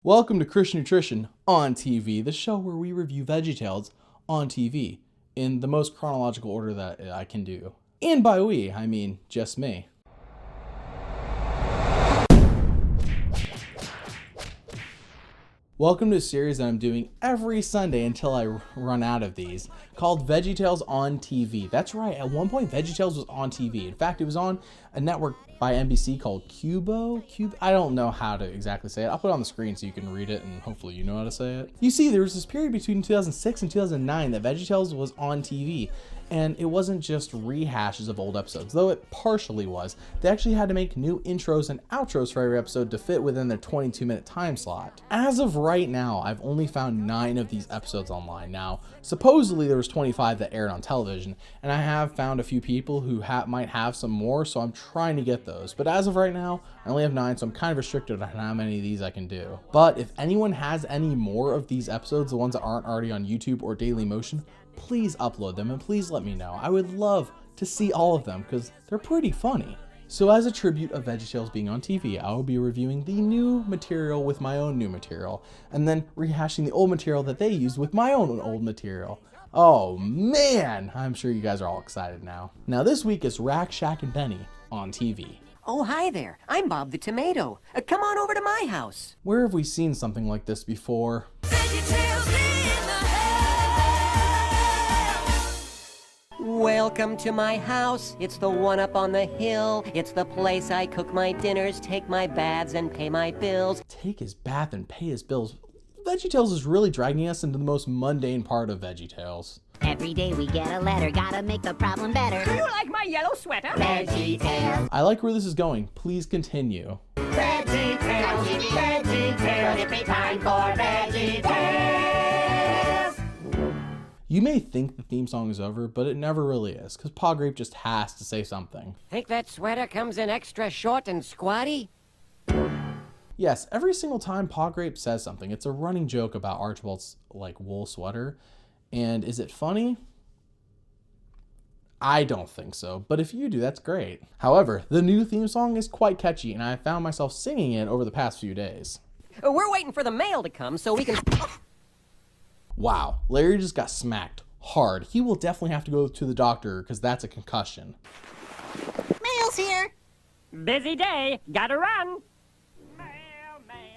Welcome to Christian Nutrition on TV, the show where we review VeggieTales on TV in the most chronological order that I can do. And by we, I mean just me. Welcome to a series that I'm doing every Sunday until I run out of these, called VeggieTales on TV. That's right, at one point VeggieTales was on TV. In fact, it was on a network by NBC called Qubo. I don't know how to exactly say it. I'll put it on the screen so you can read it and hopefully you know how to say it. You see, there was this period between 2006 and 2009 that VeggieTales was on TV. And it wasn't just rehashes of old episodes, though it partially was. They actually had to make new intros and outros for every episode to fit within their 22-minute time slot. As of right now, I've only found 9 of these episodes online. Now, supposedly there was 25 that aired on television, and I have found a few people who might have some more, so I'm trying to get those. But as of right now, I only have 9, so I'm kind of restricted on how many of these I can do. But if anyone has any more of these episodes, the ones that aren't already on YouTube or Dailymotion, please upload them and please let me know. I would love to see all of them because they're pretty funny. So as a tribute of VeggieTales being on TV, I will be reviewing the new material with my own new material, and then rehashing the old material that they used with my own old material. Oh man, I'm sure you guys are all excited now. Now this week is Rack, Shack, and Benny on TV. Oh, hi there. I'm Bob the Tomato. Come on over to my house. Where have we seen something like this before? Welcome to my house. It's the one up on the hill. It's the place I cook my dinners, take my baths, and pay my bills. Take his bath and pay his bills. VeggieTales is really dragging us into the most mundane part of VeggieTales. Every day we get a letter, gotta make the problem better. Do you like my yellow sweater? VeggieTales. I like where this is going. Please continue. VeggieTales. VeggieTales. It's time for VeggieTales. You may think the theme song is over, but it never really is, because Pa Grape just has to say something. Think that sweater comes in extra short and squatty? Yes, every single time Pa Grape says something, it's a running joke about Archibald's, wool sweater. And is it funny? I don't think so, but if you do, that's great. However, the new theme song is quite catchy, and I found myself singing it over the past few days. We're waiting for the mail to come so we can... Wow, Larry just got smacked hard. He will definitely have to go to the doctor because that's a concussion. Mail's here. Busy day. Gotta run.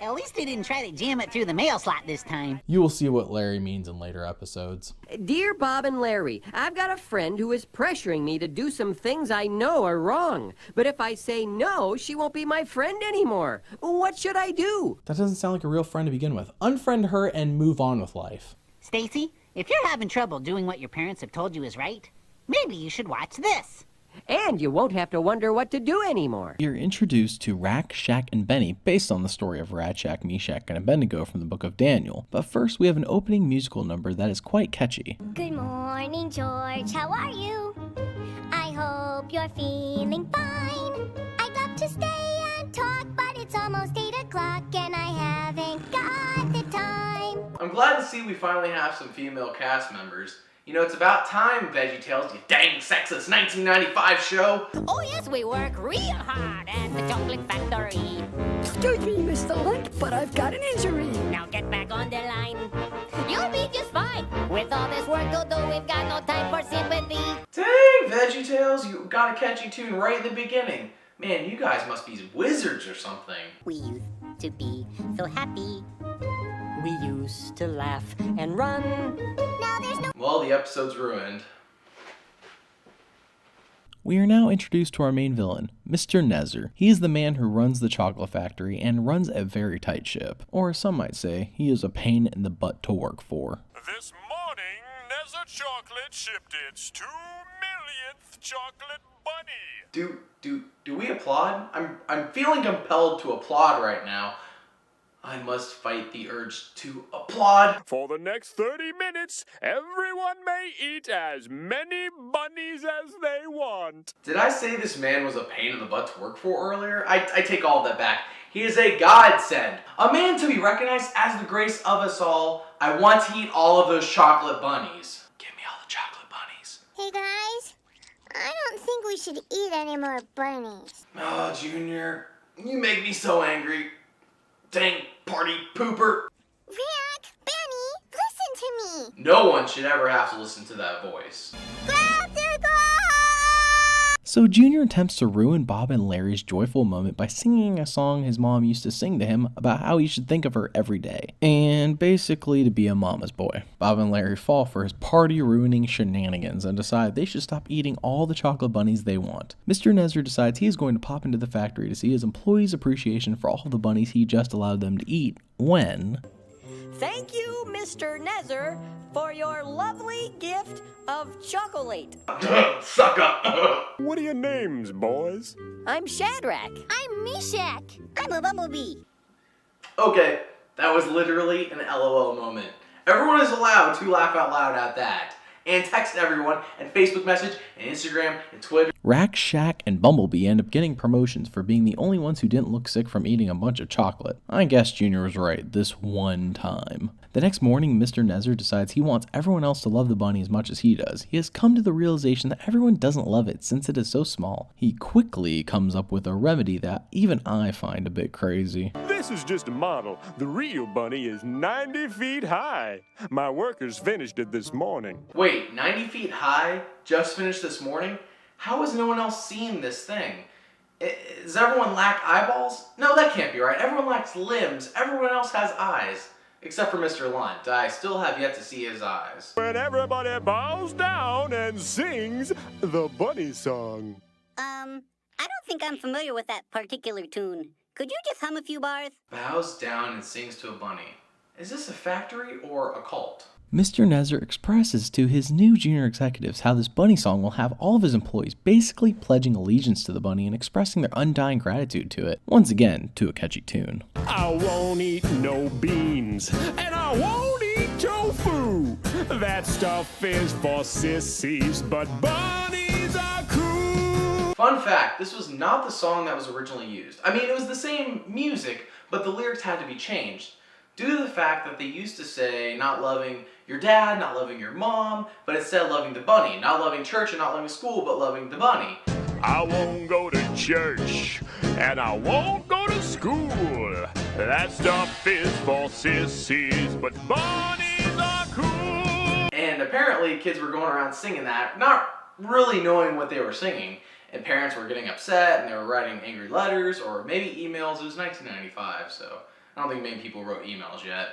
At least they didn't try to jam it through the mail slot this time. You will see what Larry means in later episodes. Dear Bob and Larry, I've got a friend who is pressuring me to do some things I know are wrong. But if I say no, she won't be my friend anymore. What should I do? That doesn't sound like a real friend to begin with. Unfriend her and move on with life. Stacy, if you're having trouble doing what your parents have told you is right, maybe you should watch this. And you won't have to wonder what to do anymore. You're introduced to Rack, Shack, and Benny based on the story of Shack, Meshach, and Abednego from the book of Daniel. But first, we have an opening musical number that is quite catchy. Good morning, George. How are you? I hope you're feeling fine. I'd love to stay and talk, but it's almost 8 o'clock and I haven't got the time. I'm glad to see we finally have some female cast members. You know, it's about time, VeggieTales, you dang sexist 1995 show. Oh, yes, we work real hard at the chocolate factory. Excuse me, Mr. Link, but I've got an injury. Now get back on the line. You'll be just fine. With all this work to do, we've got no time for sympathy. Dang, VeggieTales, you got a catchy tune right in the beginning. Man, you guys must be wizards or something. We used to be so happy. We used to laugh and run. Now there's no... Well, the episode's ruined. We are now introduced to our main villain, Mr. Nezer. He is the man who runs the chocolate factory and runs a very tight ship. Or some might say, he is a pain in the butt to work for. This morning, Nezer Chocolate shipped its 2 millionth chocolate bunny. Do we applaud? I'm feeling compelled to applaud right now. I must fight the urge to applaud. For the next 30 minutes, everyone may eat as many bunnies as they want. Did I say this man was a pain in the butt to work for earlier? I take all of that back. He is a godsend. A man to be recognized as the grace of us all. I want to eat all of those chocolate bunnies. Give me all the chocolate bunnies. Hey, guys. I don't think we should eat any more bunnies. Oh, Junior, you make me so angry. Dang party pooper. Rick, Benny, listen to me. No one should ever have to listen to that voice. Grab the goal! So Junior attempts to ruin Bob and Larry's joyful moment by singing a song his mom used to sing to him about how he should think of her every day, and basically to be a mama's boy. Bob and Larry fall for his party-ruining shenanigans and decide they should stop eating all the chocolate bunnies they want. Mr. Nezzer decides he is going to pop into the factory to see his employees' appreciation for all the bunnies he just allowed them to eat, when... Thank you, Mr. Nezzer, for your lovely gift of chocolate. Suck up! What are your names, boys? I'm Shadrach. I'm Meshach. I'm a bumblebee. Okay, that was literally an LOL moment. Everyone is allowed to laugh out loud at that. And text everyone, and Facebook message, and Instagram, and Twitter. Rack, Shack, and Bumblebee end up getting promotions for being the only ones who didn't look sick from eating a bunch of chocolate. I guess Junior was right this one time. The next morning, Mr. Nezzer decides he wants everyone else to love the bunny as much as he does. He has come to the realization that everyone doesn't love it since it is so small. He quickly comes up with a remedy that even I find a bit crazy. This is just a model. The real bunny is 90 feet high. My workers finished it this morning. Wait, 90 feet high? Just finished this morning? How has no one else seen this thing? Does everyone lack eyeballs? No, that can't be right. Everyone lacks limbs. Everyone else has eyes. Except for Mr. Lunt. I still have yet to see his eyes. When everybody bows down and sings the bunny song. I don't think I'm familiar with that particular tune. Could you just hum a few bars? Bows down and sings to a bunny. Is this a factory or a cult? Mr. Nezzer expresses to his new junior executives how this bunny song will have all of his employees basically pledging allegiance to the bunny and expressing their undying gratitude to it, once again to a catchy tune. I won't eat no beans, and I won't eat tofu. That stuff is for sissies, but bunnies are cool. Fun fact, this was not the song that was originally used. I mean, it was the same music, but the lyrics had to be changed due to the fact that they used to say not loving your dad, not loving your mom, but instead loving the bunny, not loving church and not loving school, but loving the bunny. I won't go to church, and I won't go to school. That stuff is for sissies, but bunnies are cool. And apparently kids were going around singing that, not really knowing what they were singing. And parents were getting upset, and they were writing angry letters, or maybe emails. It was 1995, so I don't think many people wrote emails yet.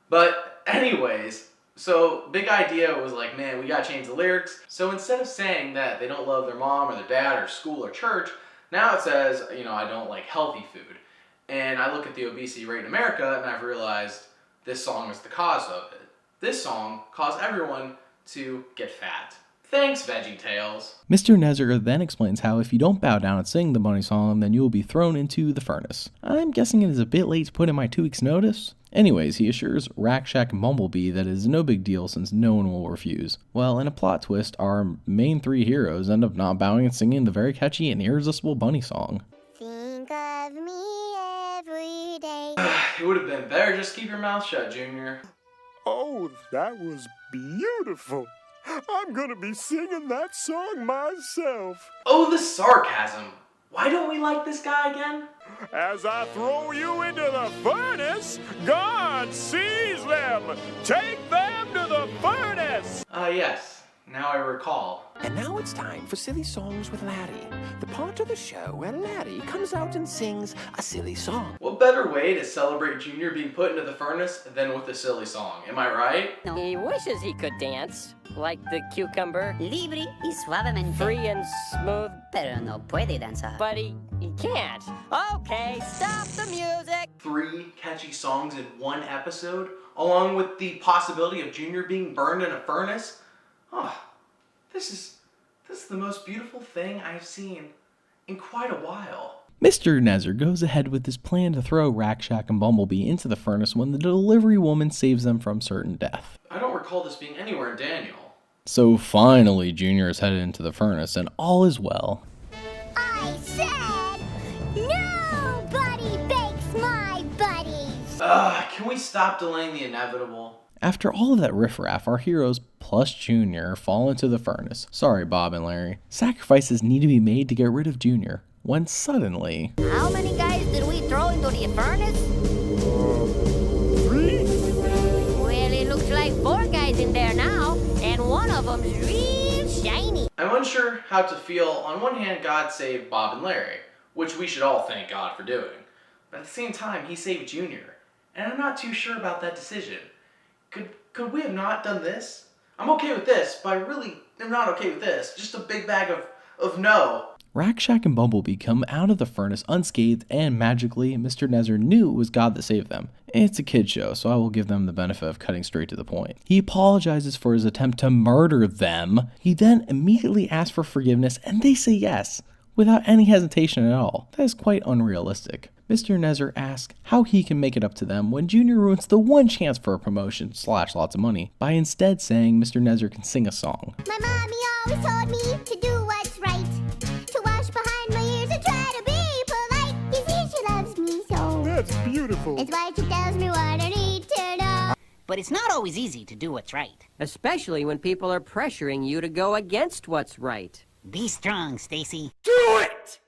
But anyways, so big idea was like, man, we gotta change the lyrics. So instead of saying that they don't love their mom or their dad or school or church, now it says, you know, I don't like healthy food. And I look at the obesity rate in America, and I've realized this song is the cause of it. This song caused everyone to get fat. Thanks, VeggieTales. Mr. Nezzer then explains how if you don't bow down and sing the bunny song, then you will be thrown into the furnace. I'm guessing it is a bit late to put in my 2 weeks notice. Anyways, he assures Rack, Shack, and Bumblebee that it is no big deal since no one will refuse. Well, in a plot twist, our main 3 heroes end up not bowing and singing the very catchy and irresistible bunny song. Think of me every day. It would have been better just keep your mouth shut, Junior. Oh, that was beautiful. I'm gonna be singing that song myself. Oh, the sarcasm. Why don't we like this guy again? As I throw you into the furnace, God sees them. Take them to the furnace. Yes. Now I recall. And now it's time for Silly Songs with Laddie, the part of the show where Laddie comes out and sings a silly song. What better way to celebrate Junior being put into the furnace than with a silly song? Am I right? He wishes he could dance, like the cucumber. Libre y suavemente. Free and smooth, Pero no puede danzar. but he can't. Okay, stop the music. 3 catchy songs in 1 episode, along with the possibility of Junior being burned in a furnace? Oh, this is the most beautiful thing I've seen in quite a while. Mr. Nezzer goes ahead with his plan to throw Rack, Shack, and Bumblebee into the furnace when the delivery woman saves them from certain death. I don't recall this being anywhere in Daniel. So finally, Junior is headed into the furnace, and all is well. I said, nobody bakes my buddies. Can we stop delaying the inevitable? After all of that riffraff, our heroes, plus Junior, fall into the furnace. Sorry, Bob and Larry. Sacrifices need to be made to get rid of Junior, when suddenly... How many guys did we throw into the furnace? 4 guys in there now, and one of them's real shiny. I'm unsure how to feel. On one hand, God saved Bob and Larry, which we should all thank God for doing. But at the same time, he saved Junior. And I'm not too sure about that decision. Could we have not done this? I'm okay with this, but I really am not okay with this. Just a big bag of no. Rack-Shack and Bumblebee come out of the furnace unscathed, and magically, Mr. Nezer knew it was God that saved them. It's a kid show, so I will give them the benefit of cutting straight to the point. He apologizes for his attempt to murder them. He then immediately asks for forgiveness, and they say yes, without any hesitation at all. That is quite unrealistic. Mr. Nezer asks how he can make it up to them when Junior ruins the one chance for a promotion / lots of money by instead saying Mr. Nezer can sing a song. My mommy always told me to do what's right, to wash behind my ears and try to be polite. You see, she loves me so. That's beautiful. It's why she tells me what I need to know. But it's not always easy to do what's right. Especially when people are pressuring you to go against what's right. Be strong, Stacy. Do it!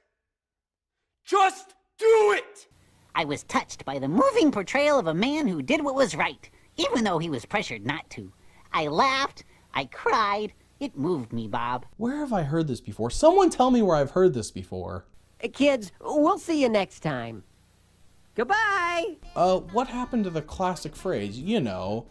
Just do it! I was touched by the moving portrayal of a man who did what was right, even though he was pressured not to. I laughed, I cried, it moved me, Bob. Where have I heard this before? Someone tell me where I've heard this before. Kids, we'll see you next time. Goodbye! What happened to the classic phrase, you know,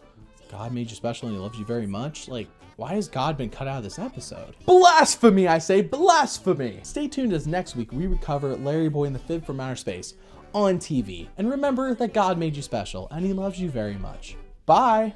God made you special and he loves you very much? Like, why has God been cut out of this episode? Blasphemy, I say, blasphemy! Stay tuned as next week we recover Larry Boy and the Fib from Outer Space on TV. And remember that God made you special and he loves you very much. Bye!